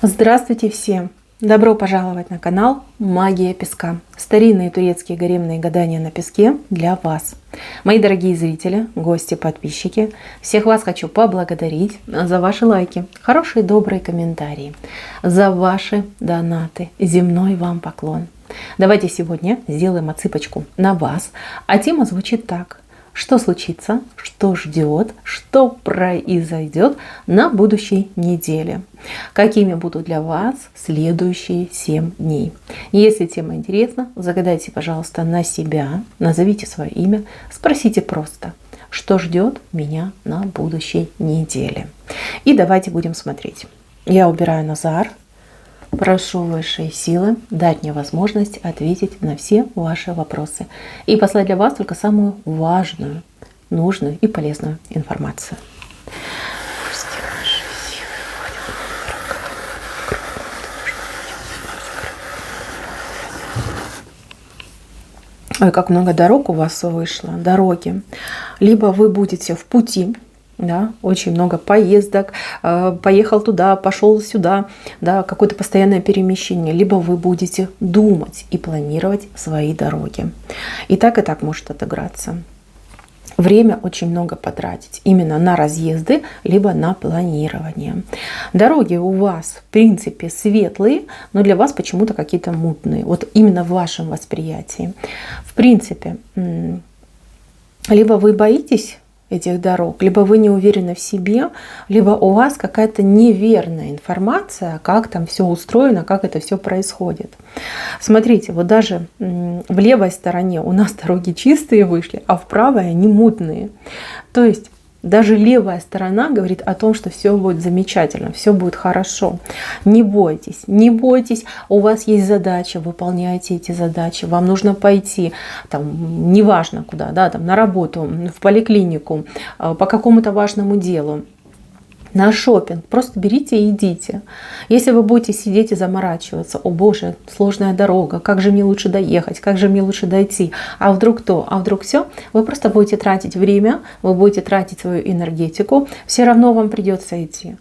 Здравствуйте всем! Добро пожаловать на канал Магия Песка. Старинные турецкие гаремные гадания на песке для вас. Мои дорогие зрители, гости, подписчики, всех вас хочу поблагодарить за ваши лайки, хорошие добрые комментарии, за ваши донаты. Земной вам поклон. Давайте сегодня сделаем отсыпочку на вас, а тема звучит так. Что случится, что ждет, что произойдет на будущей неделе. Какими будут для вас следующие 7 дней. Если тема интересна, загадайте, пожалуйста, на себя, назовите свое имя, спросите просто, что ждет меня на будущей неделе. И давайте будем смотреть. Я убираю Назар. Прошу высшие силы дать мне возможность ответить на все ваши вопросы и послать для вас только самую важную, нужную и полезную информацию. Ой, как много дорог у вас вышло, дороги. Либо вы будете в пути, да, очень много поездок, поехал туда, пошел сюда, да, какое-то постоянное перемещение, либо вы будете думать и планировать свои дороги. И так может отыграться. Время очень много потратить именно на разъезды, либо на планирование. Дороги у вас, в принципе, светлые, но для вас почему-то какие-то мутные. Вот именно в вашем восприятии. В принципе, либо вы боитесь этих дорог, либо вы не уверены в себе, либо у вас какая-то неверная информация, как там все устроено, как это все происходит. Смотрите, вот даже в левой стороне у нас дороги чистые вышли, а в правой они мутные. То есть даже левая сторона говорит о том, что все будет замечательно, все будет хорошо. Не бойтесь, не бойтесь, у вас есть задача, выполняйте эти задачи. Вам нужно пойти, там, неважно куда, да, там, на работу, в поликлинику, по какому-то важному делу. На шопинг. Просто берите и идите. Если вы будете сидеть и заморачиваться, о боже, сложная дорога, как же мне лучше доехать, как же мне лучше дойти, а вдруг то, а вдруг все, вы просто будете тратить время, вы будете тратить свою энергетику, все равно вам придется идти.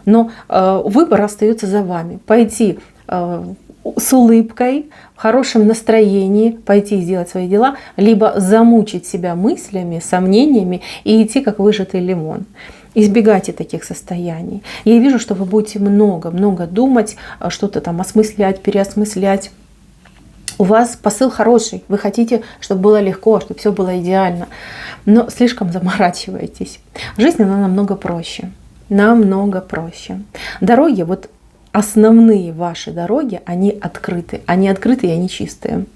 Но выбор остается за вами. Пойти с улыбкой, в хорошем настроении, пойти сделать свои дела, либо замучить себя мыслями, сомнениями и идти как выжатый лимон. Избегайте таких состояний. Я вижу, что вы будете много думать, что-то там осмыслять, переосмыслять. У вас посыл хороший. Вы хотите, чтобы было легко, чтобы все было идеально. Но слишком заморачиваетесь. Жизнь, она намного проще. Намного проще. Дороги, вот основные ваши дороги, они открыты. Они открыты и они чистые.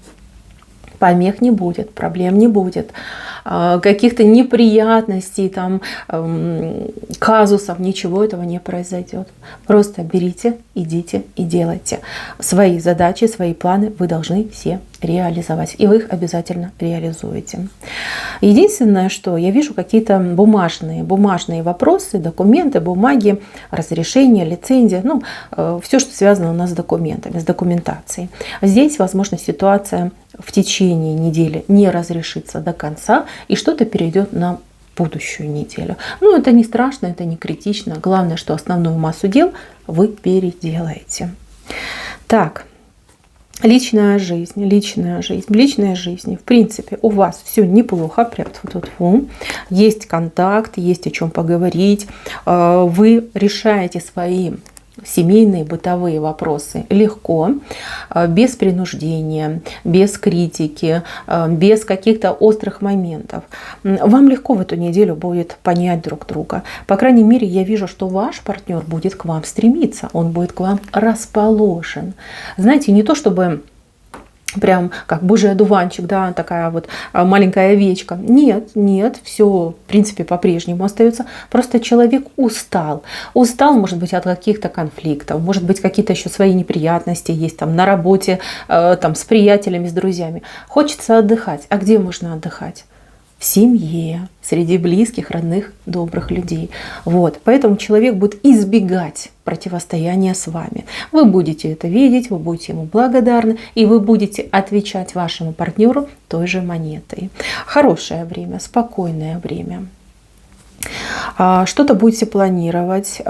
Помех не будет, проблем не будет, каких-то неприятностей, там, казусов, ничего этого не произойдет. Просто берите, идите и делайте. Свои задачи, свои планы вы должны все реализовать. И вы их обязательно реализуете. Единственное, что я вижу какие-то бумажные вопросы, документы, бумаги, разрешения, лицензия, ну, все, что связано у нас с документами, с документацией. Здесь, возможно, ситуация в течение недели не разрешится до конца, и что-то перейдет на будущую неделю. Ну, это не страшно, это не критично. Главное, что основную массу дел вы переделаете. Так, личная жизнь. В личной жизни, в принципе, у вас все неплохо, прям тут есть контакт, есть о чем поговорить. Вы решаете свои семейные, бытовые вопросы легко, без принуждения, без критики, без каких-то острых моментов. Вам легко в эту неделю будет понять друг друга. По крайней мере, я вижу, что ваш партнер будет к вам стремиться, он будет к вам расположен. Знаете, не то чтобы прям как божий одуванчик, да, такая вот маленькая овечка. Нет, все в принципе по-прежнему остается. Просто человек устал. Устал, может быть, от каких-то конфликтов, может быть, какие-то еще свои неприятности есть там на работе, там с приятелями, с друзьями. Хочется отдыхать. А где можно отдыхать? В семье, среди близких, родных, добрых людей. Вот. Поэтому человек будет избегать противостояния с вами. Вы будете это видеть, вы будете ему благодарны, и вы будете отвечать вашему партнеру той же монетой. Хорошее время, спокойное время. Что-то будете планировать,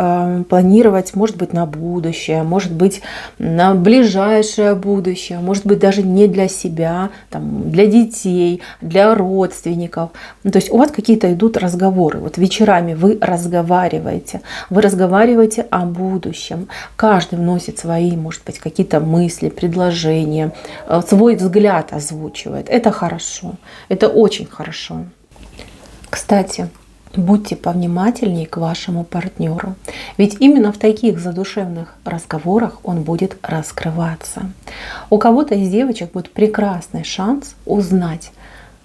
может быть, на будущее, может быть, на ближайшее будущее, может быть, даже не для себя, там, для детей, для родственников. Ну, то есть у вас какие-то идут разговоры. Вот вечерами вы разговариваете о будущем. Каждый вносит свои, может быть, какие-то мысли, предложения, свой взгляд озвучивает. Это хорошо, это очень хорошо. Кстати, будьте повнимательнее к вашему партнеру, ведь именно в таких задушевных разговорах он будет раскрываться. У кого-то из девочек будет прекрасный шанс узнать,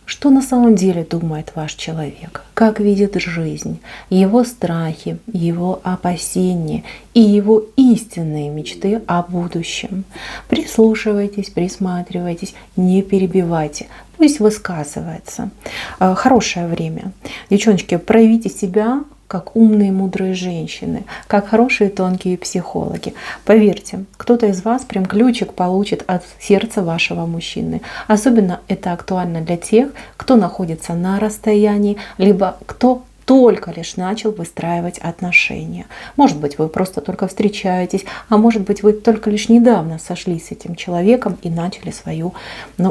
что на самом деле думает ваш человек, как видит жизнь, его страхи, его опасения и его истинные мечты о будущем. Прислушивайтесь, присматривайтесь, не перебивайте, пусть высказывается. Хорошее время. Девчоночки, проявите себя как умные, мудрые женщины, как хорошие, тонкие психологи. Поверьте, кто-то из вас прям ключик получит от сердца вашего мужчины. Особенно это актуально для тех, кто находится на расстоянии, либо кто только лишь начал выстраивать отношения. Может быть, вы просто только встречаетесь, а может быть, вы только лишь недавно сошлись с этим человеком и начали свою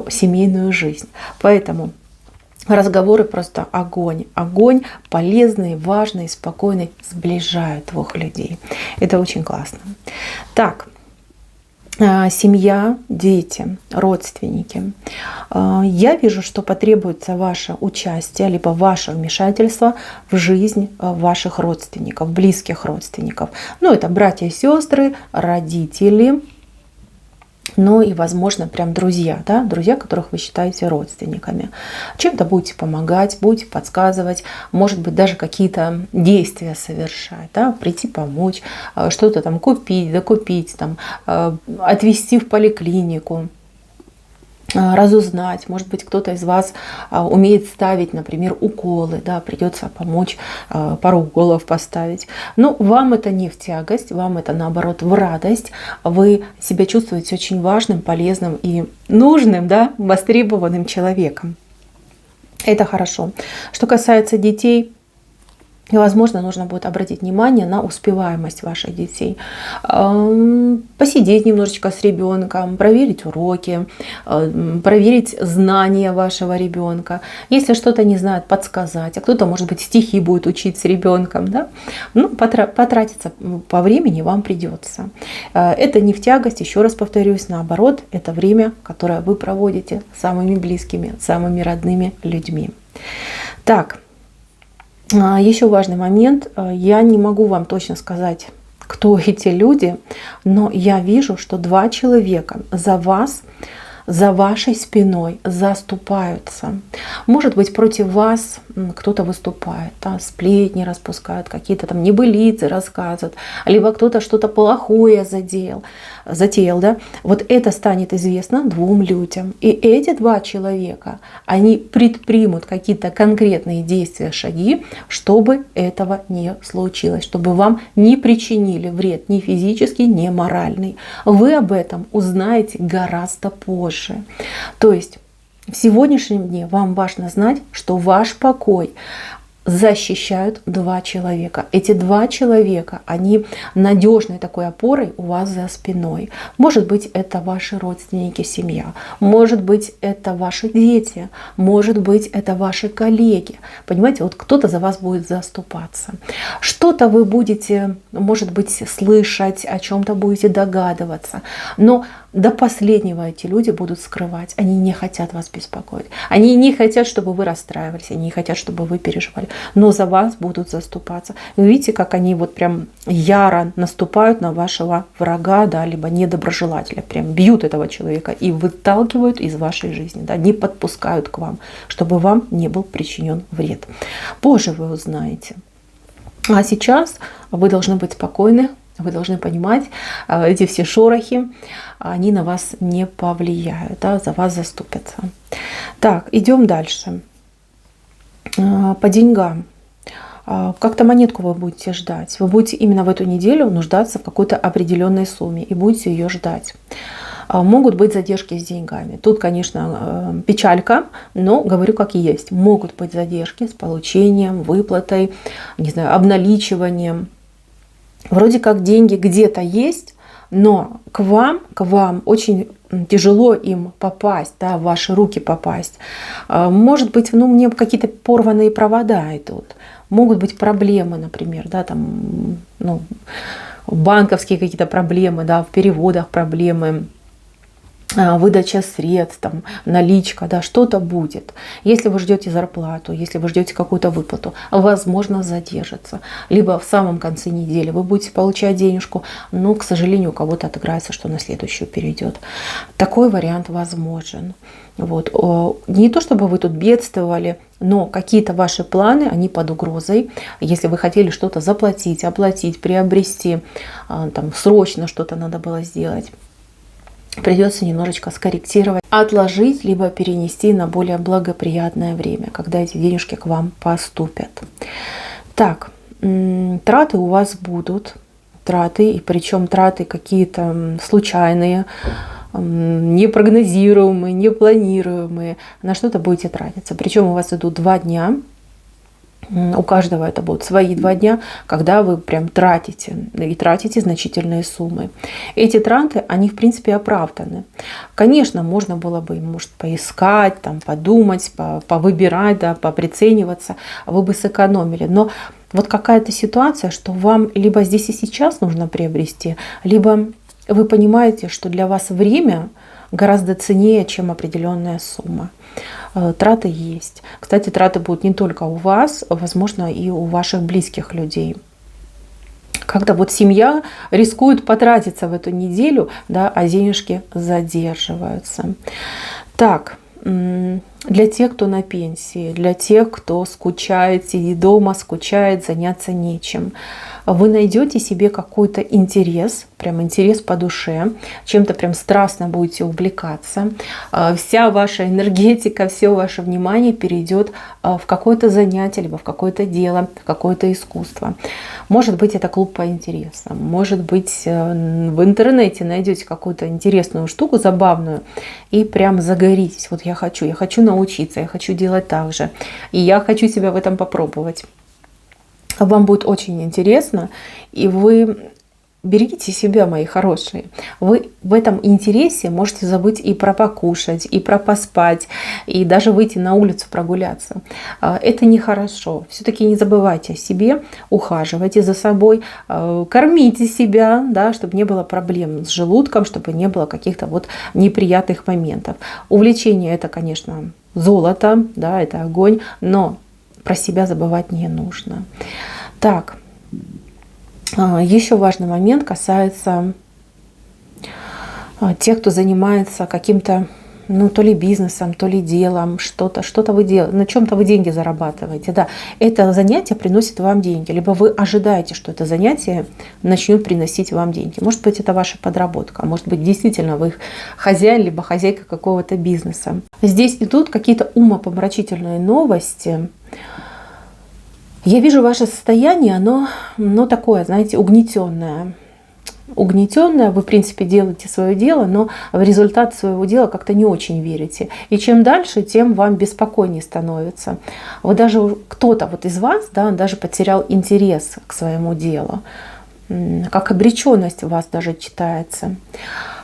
семейную жизнь. Поэтому разговоры просто огонь. Огонь полезный, важный, спокойный, сближают двух людей. Это очень классно. Так, семья, дети, родственники. Я вижу, что потребуется ваше участие, либо ваше вмешательство в жизнь ваших родственников, близких родственников. Ну, это братья и сестры, родители, ну и, возможно, прям друзья, да, друзья, которых вы считаете родственниками. Чем-то будете помогать, будете подсказывать, может быть, даже какие-то действия совершать, да, прийти помочь, что-то там купить, докупить, там, отвезти в поликлинику, разузнать. Может быть, кто-то из вас умеет ставить, например, уколы, да, придется помочь пару уколов поставить. Но вам это не в тягость, вам это наоборот в радость. Вы себя чувствуете очень важным, полезным и нужным, да, востребованным человеком. Это хорошо. Что касается детей, и, возможно, нужно будет обратить внимание на успеваемость ваших детей. Посидеть немножечко с ребенком, проверить уроки, проверить знания вашего ребенка. Если что-то не знает, подсказать. А кто-то, может быть, стихи будет учить с ребенком. Да? Ну, потратиться по времени вам придется. Это не в тягость, еще раз повторюсь, наоборот, это время, которое вы проводите с самыми близкими, самыми родными людьми. Так. Еще важный момент. Я не могу вам точно сказать, кто эти люди, но я вижу, что два человека за вас, за вашей спиной заступаются. Может быть, против вас кто-то выступает, да, сплетни распускают, какие-то там небылицы рассказывают, либо кто-то что-то плохое затеял, да. Вот это станет известно двум людям. И эти два человека, они предпримут какие-то конкретные действия, шаги, чтобы этого не случилось, чтобы вам не причинили вред ни физический, ни моральный. Вы об этом узнаете гораздо позже. То есть в сегодняшнем дне вам важно знать, что ваш покой защищают два человека. Эти два человека, они надежной такой опорой у вас за спиной. Может быть, это ваши родственники, семья. Может быть, это ваши дети. Может быть, это ваши коллеги. Понимаете, вот кто-то за вас будет заступаться. Что-то вы будете, может быть, слышать, о чем-то будете догадываться. Но до последнего эти люди будут скрывать. Они не хотят вас беспокоить. Они не хотят, чтобы вы расстраивались. Они не хотят, чтобы вы переживали. Но за вас будут заступаться. Вы видите, как они вот прям яро наступают на вашего врага, да, либо недоброжелателя. Прям бьют этого человека и выталкивают из вашей жизни. Да, не подпускают к вам, чтобы вам не был причинен вред. Позже вы узнаете. А сейчас вы должны быть спокойны. Вы должны понимать, эти все шорохи, они на вас не повлияют, да, за вас заступятся. Так, идем дальше. По деньгам. Как-то монетку вы будете ждать. Вы будете именно в эту неделю нуждаться в какой-то определенной сумме и будете ее ждать. Могут быть задержки с деньгами. Тут, конечно, печалька, но говорю как и есть. Могут быть задержки с получением, выплатой, не знаю, обналичиванием. Вроде как деньги где-то есть, но к вам очень тяжело им попасть, да, в ваши руки попасть. Может быть, мне какие-то порванные провода идут. Могут быть проблемы, например, да, там, банковские какие-то проблемы, да, в переводах проблемы, выдача средств, там, наличка, да, что-то будет. Если вы ждете зарплату, если вы ждете какую-то выплату, возможно, задержится. Либо в самом конце недели вы будете получать денежку, но, к сожалению, у кого-то отыграется, что на следующую перейдет. Такой вариант возможен. Вот. Не то чтобы вы тут бедствовали, но какие-то ваши планы, они под угрозой. Если вы хотели что-то заплатить, оплатить, приобрести, там, срочно что-то надо было сделать, придется немножечко скорректировать, отложить, либо перенести на более благоприятное время, когда эти денежки к вам поступят. Так, траты у вас будут, траты, и причем траты какие-то случайные, непрогнозируемые, непланируемые, на что-то будете тратиться. Причем у вас идут 2 дня. У каждого это будут свои 2 дня, когда вы прям тратите, и тратите значительные суммы. Эти траты, они в принципе оправданы. Конечно, можно было бы, может, поискать, там, подумать, повыбирать, да, поприцениваться, вы бы сэкономили. Но вот какая-то ситуация, что вам либо здесь и сейчас нужно приобрести, либо вы понимаете, что для вас время гораздо ценнее, чем определенная сумма. Траты есть. Кстати, траты будут не только у вас, возможно, и у ваших близких людей. Как-то вот семья рискует потратиться в эту неделю, да, а денежки задерживаются. Так, для тех, кто на пенсии, для тех, кто скучает, сидит дома, скучает, заняться нечем, вы найдете себе какой-то интерес, прям интерес по душе, чем-то прям страстно будете увлекаться. Вся ваша энергетика, все ваше внимание перейдет в какое-то занятие, либо в какое-то дело, в какое-то искусство. Может быть, это клуб по интересам, может быть, в интернете найдете какую-то интересную штуку, забавную, и прям загоритесь. Вот я хочу научиться, я хочу делать так же, и я хочу себя в этом попробовать. Вам будет очень интересно, и вы берегите себя, мои хорошие. Вы в этом интересе можете забыть и про покушать, и про поспать, и даже выйти на улицу прогуляться. Это нехорошо. Все-таки не забывайте о себе, ухаживайте за собой, кормите себя, да, чтобы не было проблем с желудком, чтобы не было каких-то вот неприятных моментов. Увлечение — это, конечно, золото, да, это огонь, но про себя забывать не нужно. Так, еще важный момент касается тех, кто занимается каким-то, то ли бизнесом, то ли делом, что-то вы делаете, на чем-то вы деньги зарабатываете. Да, это занятие приносит вам деньги, либо вы ожидаете, что это занятие начнет приносить вам деньги. Может быть, это ваша подработка, может быть, действительно вы хозяин, либо хозяйка какого-то бизнеса. Здесь идут какие-то умопомрачительные новости. Я вижу ваше состояние, оно такое, знаете, угнетенное. Угнетенное, вы, в принципе, делаете свое дело, но в результат своего дела как-то не очень верите. И чем дальше, тем вам беспокойнее становится. Вот даже кто-то вот из вас, да, даже потерял интерес к своему делу. Как обреченность у вас даже читается.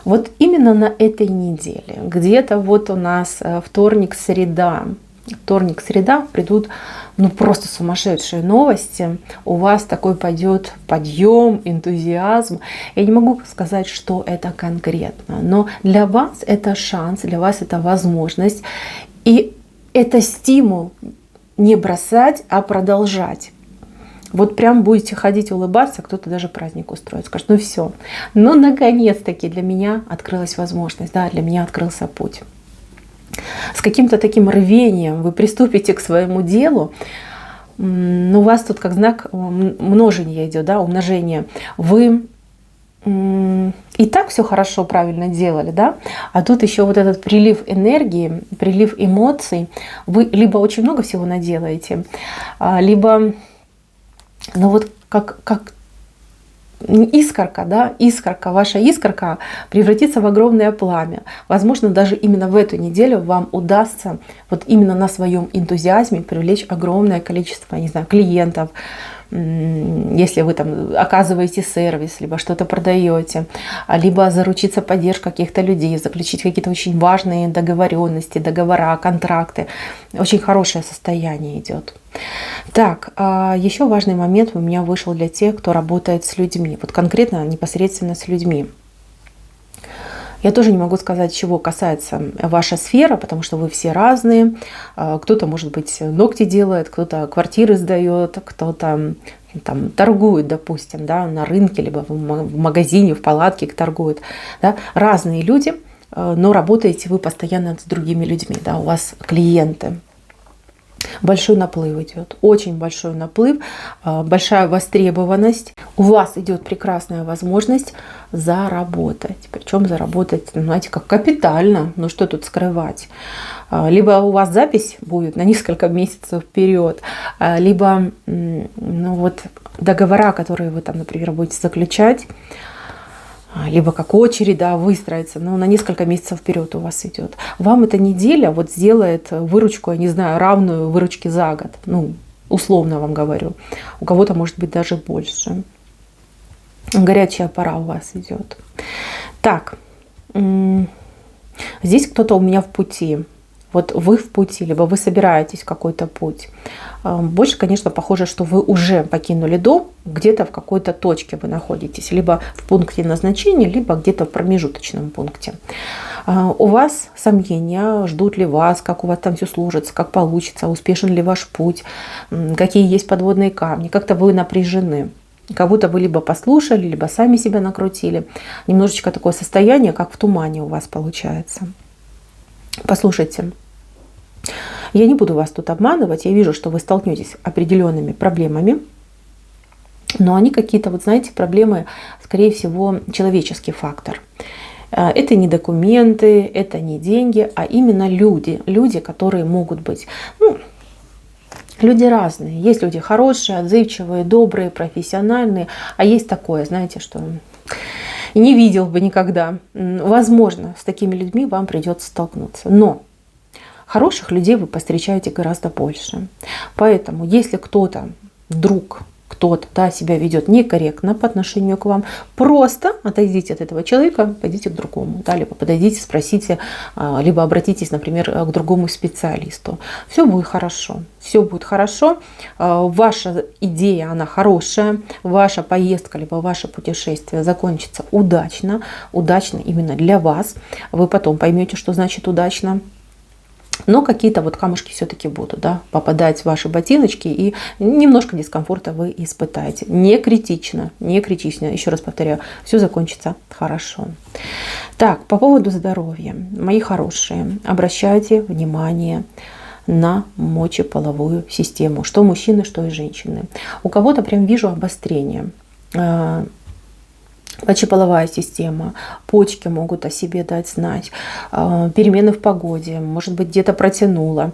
Вот именно на этой неделе, где-то вот у нас вторник-среда, придут просто сумасшедшие новости. У вас такой пойдет подъем, энтузиазм. Я не могу сказать, что это конкретно, но для вас это шанс, для вас это возможность. И это стимул не бросать, а продолжать. Вот прям будете ходить, улыбаться, кто-то даже праздник устроит. Скажет, все. Наконец-таки для меня открылась возможность, да, для меня открылся путь. С каким-то таким рвением вы приступите к своему делу. У вас тут как знак множения идет, да, умножение. Вы и так все хорошо, правильно делали, да, а тут еще вот этот прилив энергии, прилив эмоций. Вы либо очень много всего наделаете, либо, как искорка, да, искорка, ваша искорка превратится в огромное пламя. Возможно, даже именно в эту неделю вам удастся вот именно на своем энтузиазме привлечь огромное количество, не знаю, клиентов, если вы там оказываете сервис, либо что-то продаете, либо заручиться поддержкой каких-то людей, заключить какие-то очень важные договоренности, договора, контракты. Очень хорошее состояние идет. Так, еще важный момент у меня вышел для тех, кто работает с людьми, вот конкретно непосредственно с людьми. Я тоже не могу сказать, чего касается ваша сфера, потому что вы все разные. Кто-то, может быть, ногти делает, кто-то квартиры сдает, кто-то там торгует, допустим, да, на рынке, либо в магазине, в палатке торгует. Да. Разные люди, но работаете вы постоянно с другими людьми, да, у вас клиенты. Большой наплыв идет, очень большой наплыв, большая востребованность. У вас идет прекрасная возможность заработать. Причем заработать, знаете, как капитально. Ну что тут скрывать? Либо у вас запись будет на несколько месяцев вперед, либо ну вот, договора, которые вы там, например, будете заключать, либо как очередь, да, выстроится, но на несколько месяцев вперед у вас идет. Вам эта неделя вот сделает выручку, я не знаю, равную выручке за год. Ну, условно вам говорю. У кого-то может быть даже больше. Горячая пора у вас идет. Так, здесь кто-то у меня в пути. Вот вы в пути, либо вы собираетесь в какой-то путь. Больше, конечно, похоже, что вы уже покинули дом, где-то в какой-то точке вы находитесь, либо в пункте назначения, либо где-то в промежуточном пункте. У вас сомнения, ждут ли вас, как у вас там все сложится, как получится, успешен ли ваш путь, какие есть подводные камни, как-то вы напряжены. Как будто вы либо послушали, либо сами себя накрутили. Немножечко такое состояние, как в тумане у вас получается. Послушайте, я не буду вас тут обманывать, я вижу, что вы столкнетесь с определенными проблемами, но они какие-то, вот знаете, проблемы, скорее всего, человеческий фактор. Это не документы, это не деньги, а именно люди. Люди, которые могут быть, ну, люди разные. Есть люди хорошие, отзывчивые, добрые, профессиональные, а есть такое, знаете, что... И не видел бы никогда. Возможно, с такими людьми вам придется столкнуться. Но хороших людей вы повстречаете гораздо больше. Поэтому, если кто-то, вдруг кто-то, да, себя ведет некорректно по отношению к вам, просто отойдите от этого человека, пойдите к другому. Да, либо подойдите, спросите, либо обратитесь, например, к другому специалисту. Все будет хорошо. Все будет хорошо. Ваша идея, она хорошая. Ваша поездка, либо ваше путешествие закончится удачно. Удачно именно для вас. Вы потом поймете, что значит удачно. Но какие-то вот камушки все-таки будут, да, попадать в ваши ботиночки, и немножко дискомфорта вы испытаете. Не критично, не критично. Еще раз повторяю, все закончится хорошо. Так, по поводу здоровья. Мои хорошие, обращайте внимание на мочеполовую систему. Что мужчины, что и женщины. У кого-то прям вижу обострение. Мочеполовая система, почки могут о себе дать знать, перемены в погоде, может быть, где-то протянуло,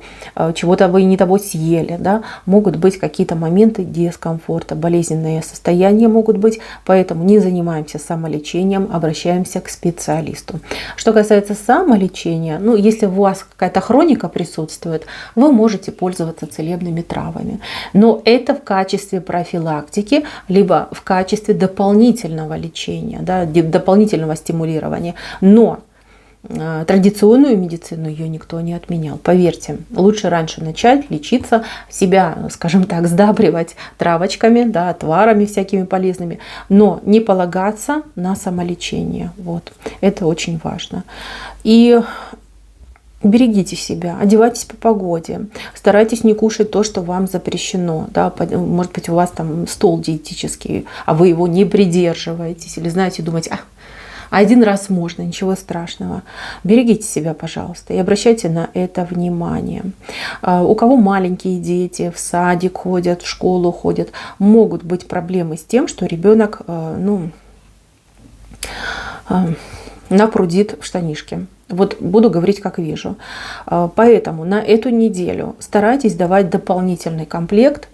чего-то вы не того съели, да? Могут быть какие-то моменты дискомфорта, болезненные состояния могут быть, поэтому не занимаемся самолечением, обращаемся к специалисту. Что касается самолечения, ну, если у вас какая-то хроника присутствует, вы можете пользоваться целебными травами, но это в качестве профилактики, либо в качестве дополнительного лечения, да, дополнительного стимулирования. Но традиционную медицину ее никто не отменял. Поверьте, лучше раньше начать лечиться, себя, скажем так, сдабривать травочками, да, отварами всякими полезными, но не полагаться на самолечение. Вот. Это очень важно. И берегите себя, одевайтесь по погоде, старайтесь не кушать то, что вам запрещено. Да? Может быть, у вас там стол диетический, а вы его не придерживаетесь. Или знаете, думаете, один раз можно, ничего страшного. Берегите себя, пожалуйста, и обращайте на это внимание. У кого маленькие дети, в садик ходят, в школу ходят, могут быть проблемы с тем, что ребенок напрудит в штанишки. Вот буду говорить, как вижу. Поэтому на эту неделю старайтесь давать дополнительный комплект,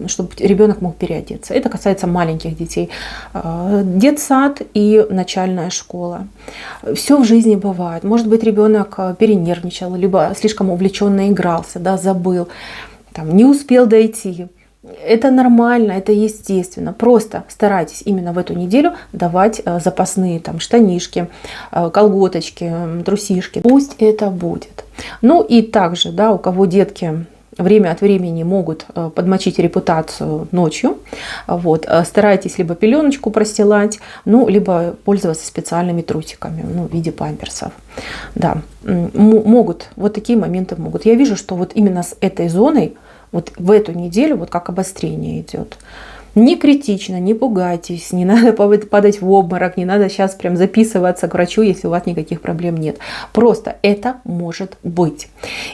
чтобы ребенок мог переодеться. Это касается маленьких детей. Детсад и начальная школа. Все в жизни бывает. Может быть, ребенок перенервничал, либо слишком увлеченно игрался, да, забыл, там, не успел дойти. Это нормально, это естественно. Просто старайтесь именно в эту неделю давать запасные там штанишки, колготочки, трусишки. Пусть это будет. Ну и также, да, у кого детки время от времени могут подмочить репутацию ночью, вот, старайтесь либо пеленочку простилать, ну, либо пользоваться специальными трусиками, ну, в виде памперсов. Да, могут, вот такие моменты могут. Я вижу, что вот именно с этой зоной вот в эту неделю вот как обострение идет. Не критично, не пугайтесь, не надо падать в обморок, не надо сейчас прям записываться к врачу, если у вас никаких проблем нет. Просто это может быть.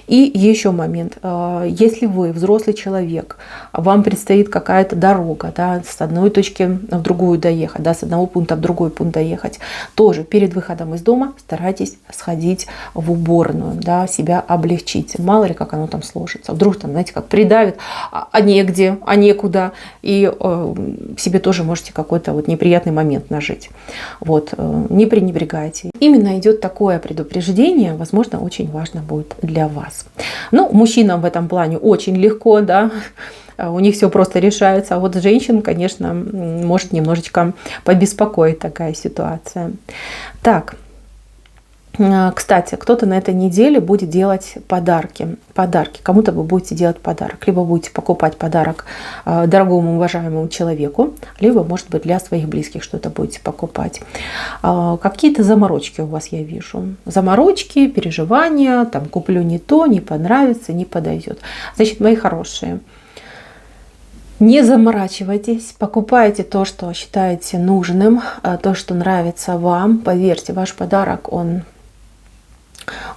И еще момент. Если вы взрослый человек, вам предстоит какая-то дорога, да, с одной точки в другую доехать, да, с одного пункта в другой пункт доехать, тоже перед выходом из дома старайтесь сходить в уборную, да, себя облегчить. Мало ли, как оно там сложится. Вдруг там, знаете, как придавит, а негде, а некуда. И себе тоже можете какой-то вот неприятный момент нажить. Вот, не пренебрегайте. Именно идет такое предупреждение, возможно, очень важно будет для вас. Ну, мужчинам в этом плане очень легко, да, у них все просто решается, а вот женщин, конечно, может немножечко побеспокоить такая ситуация. Так. Кстати, кто-то на этой неделе будет делать подарки. Кому-то вы будете делать подарок. Либо будете покупать подарок дорогому, уважаемому человеку, либо, может быть, для своих близких что-то будете покупать. Какие-то заморочки у вас, я вижу. Заморочки, переживания, там, куплю не то, не понравится, не подойдет. Значит, мои хорошие, не заморачивайтесь, покупайте то, что считаете нужным, то, что нравится вам. Поверьте, ваш подарок, он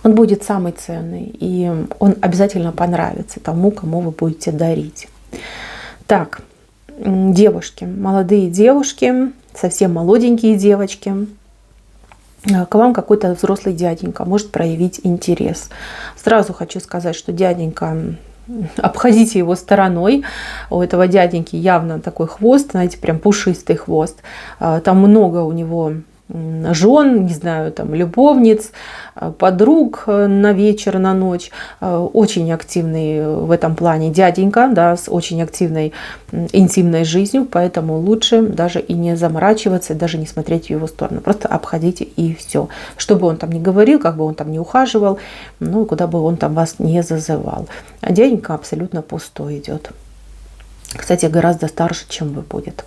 будет самый ценный, и он обязательно понравится тому, кому вы будете дарить. Так, девушки, молодые девушки, совсем молоденькие девочки, к вам какой-то взрослый дяденька может проявить интерес. Сразу хочу сказать, что дяденька, обходите его стороной. У этого дяденьки явно такой хвост, знаете, прям пушистый хвост. Там много у него жен, не знаю, там любовниц, подруг на вечер, на ночь. Очень активный в этом плане дяденька, да, с очень активной интимной жизнью, поэтому лучше даже и не заморачиваться, даже не смотреть в его сторону. Просто обходите и все. Что бы он там ни говорил, как бы он там ни ухаживал, ну, куда бы он там вас не зазывал. А дяденька абсолютно пустой идет. Кстати, гораздо старше, чем вы будет.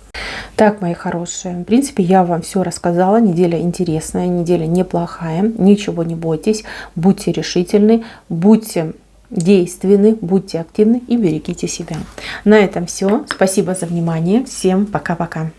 Так, мои хорошие, в принципе, я вам все рассказала. Неделя интересная, неделя неплохая. Ничего не бойтесь, будьте решительны, будьте действенны, будьте активны и берегите себя. На этом все. Спасибо за внимание. Всем пока-пока.